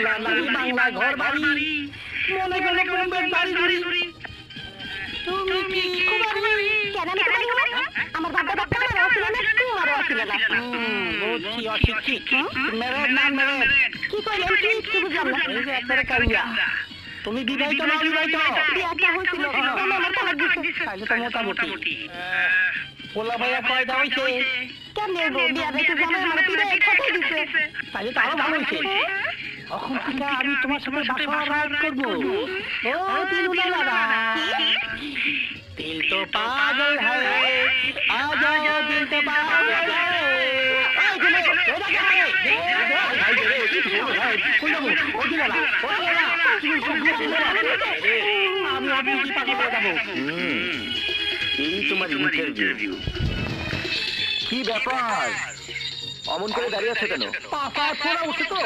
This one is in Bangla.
বাংলা নারী বাংলা ঘর বাড়ি মনে গেল বোম্বের বাড়ি ধরি। তুমি কি কুমারী? কেন আমি কুমারী হলাম? আমার বাপ দাদা কামারও ছিল না, কুমারও ছিল না। বুঝছি অশিক্ষিত। মেরেট না মেরেট। কি কইলেন? কি বুঝলাম না। এই যে একবারে কাউয়া। তুমি বিবাহিত না অবিবাহিত? বিয়াটা হয়েছিল, আমার তালাক দিছে। তাহলে তো মোটামুটি। পোলা ভাইয়া কয়টা হইছে? কেমনে হইব? বিয়া দেখে জামাই আমার পিড়ে খেতে দিছে। তাহলে তো আরো ভালো হইছে। এখন থেকে আমি তোমার সাথে বাসা রাত করবো। ও দিলুলা দাদা, দিল তো পাগল হ্যায়, আজা দিল তো পাগল হ্যায়। এই দিলে, ওটা কে রে? আমি অফিসে পাগল হয়ে যাবো। এই তোমার ইন্টারভিউ। কি ব্যাপার, অমন করে দাঁড়িয়ে আছে কেন? পাপা ফোড়া উঠে তো